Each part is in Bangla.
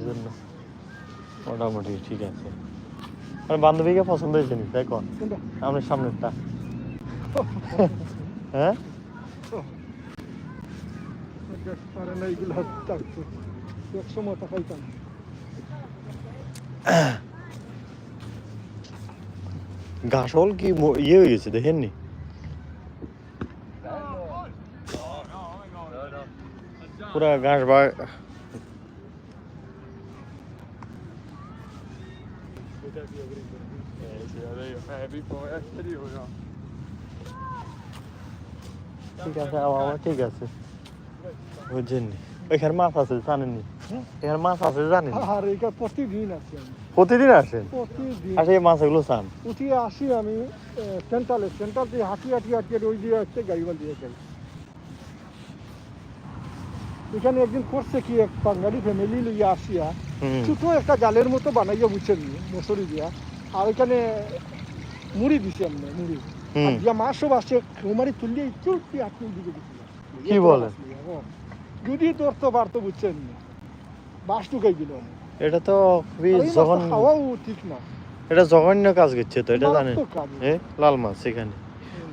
জন্য মোটামুটি ঠিক আছে। মানে বান্ধবীকে পছন্দ হয়েছে নি তাই কোন আমার সামনেরটা? হ্যাঁ ঘাসল কি ইয়ে হয়ে গেছে দেখেননি? পুরা ঘাস বা ঠিক আছে আবার ঠিক আছে বুঝছেননি? ওইখানে মাছ আছে জানেননি? এখানে মাছ আছে জানেন? প্রতিদিন আসি আমি, প্রতিদিন আসেন? প্রতিদিন আসে এই মাছগুলো চান? উঠিয়ে আসি আমি সেন্ট্রাল দিয়ে হাঁটিয়ে ওই দিয়ে আসছে গাড়িবাল দিয়ে যাই। এখানে একদিন করছে কি এক বাঙালি ফ্যামিলি লইয়া আসিয়া ছোট একটা জালের মতো বানাইয়া বুঝছেন মশুরি দিয়া, আর ওইখানে মুড়ি দিছে এমনি মুড়ি আর দিয়া মাছও আসছে কুমারি তুললে একটু আপনি দিকে দিছিল। কি বলেন? যদি ধরতে পারতো বুঝছেন বাস ঢুকাই দিল। এটা তো খুবই জঘন্য, খাওয়াও ঠিক না, এটা জঘন্য কাজ করছে তো, এটা জানেন? মারাত্মক কাজ। লাল মাছ এখানে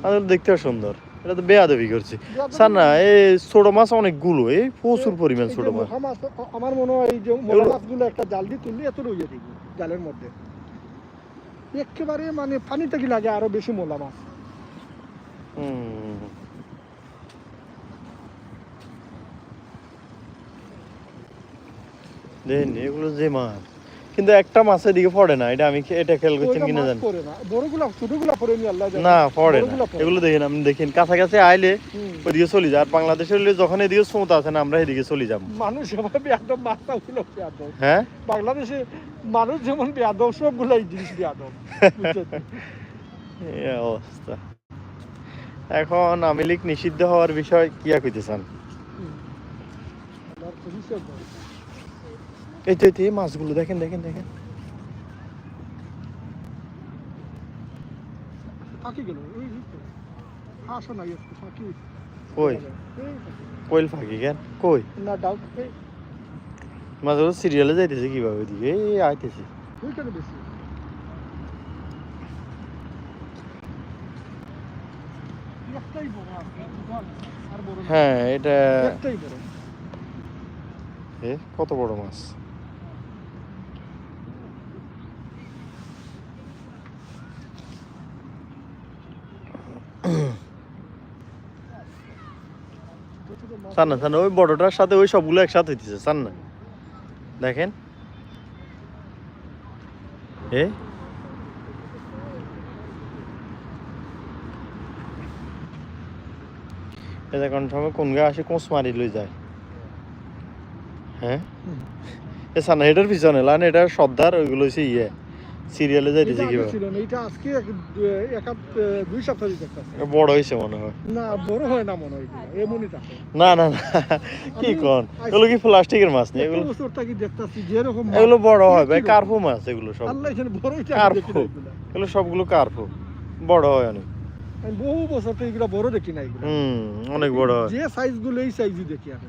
আর দেখতেও সুন্দর, এটা তো বেয়াদবি করছে স্যার না? এই ছোট মাছ অনেকগুলো, এই প্রচুর পরিমাণ ছোট মাছ। আমার মনে হয় এই যে মোলা মাছগুলো একটা জাল দিয়ে তুললে এত রইয়া দেখি জালের মধ্যে একেবারে মানে পানিটা কি লাগে আরো বেশি মোলা মাছ। দেখেন এগুলো যে মাছ, কিন্তু একটা মাছের দিকে পড়ে না, এটা আমি এটা খেয়াল করছেন কিনা জানি না, পড়ে না এগুলো। দেখেন আপনি দেখেন কাছাকাছি আইলে ওইদিকে চলে যায়, আর বাংলাদেশে হলে যখন এদিকে স্রোত আছে না আমরা এদিকে চলে যাবো। মানুষ যেমন বেয়াদব মাছগুলো বেয়াদব, হ্যাঁ বাংলাদেশে মানুষ যেমন বেয়াদব সবগুলো এই জিনিস বেয়াদব। এই অবস্থা। এখন আওয়ামী লীগ নিষিদ্ধ হওয়ার বিষয় কি কইতে চান? এই তো এই মাছগুলো দেখেন দেখেন দেখেন। কই কোয়েল ফাঁকি কেন কই? না ডাউট মাছগুলো সিরিয়ালে যাইতেছে কিভাবে ওইদিকে? এই আইতেছে বেশি। হ্যাঁ এটা কত বড় মাছ! চান না চান ওই বড়টার সাথে ওই সবগুলো একসাথে হইতেছে, চান না? দেখেন কোন সময় কোন গা আসে কোঁচ মারি লই যায়। হ্যাঁ এ চান না এটার পিছনে লান, এটা সর্দার ওইগুলো হচ্ছে ইয়ে সিরিয়ালে যাইতেছে কিভাবে? এটা আজকে দুই সপ্তাহ বড় হয়েছে মনে হয়। না বড় হয় না মনে হয়, এমনই থাকে। না না না কি কোন, এগুলো কি প্লাস্টিকের মাছ নেই? এগুলো এগুলো বড় হয় ভাই, কার্পু মাছ এগুলো সব। কার্পু এগুলো সবগুলো কার্পু, বড় হয় অনেক। বহু বছর তো এগুলো বড় দেখি না, এগুলো অনেক বড় হয়। যে সাইজ গুলো এই সাইজই দেখি আমি।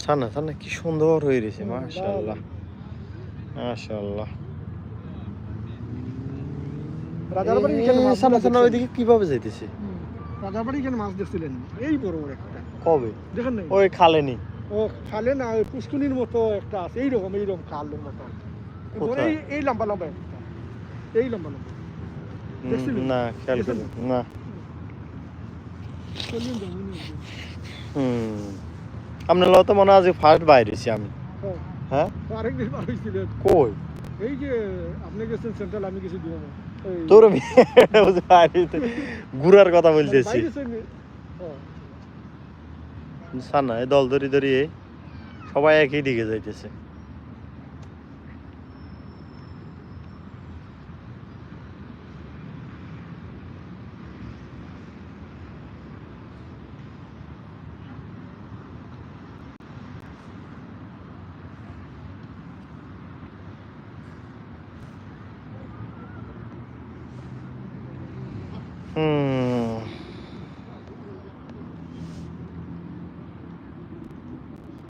ছানা ছানা কি সুন্দর হয়ে রয়েছে, মাশাআল্লাহ মাশাআল্লাহ। রাজারবাড়ি এখানে মাছ ছানা ছানা ওইদিকে কিভাবে যাইতেছে? রাজারবাড়ি এখানে মাছ দেখছিলেন এই বড় বড় একটা? কবে দেখেন না ওই খালেনি? ও খালে না, ওই পুষ্কুনির মতো একটা আছে এইরকম খালের মতো, এই লম্বা লম্বা একটা, এই লম্বা লম্বা দেখছিলেন? না খেয়াল করি না। আপনার তো মনে হয় আজ ফার্স্ট বাইরেছি আমি। হ্যাঁ আরেকদিন বার হয়েছিলেন কই? এই যে আপনি গেছেন সেন্ট্রাল, আমি গেছি দুয়ামা। তোর ঘুরার কথা বলতেছি না, দল ধরি ধরি সবাই একই দিকে যাইতেছে।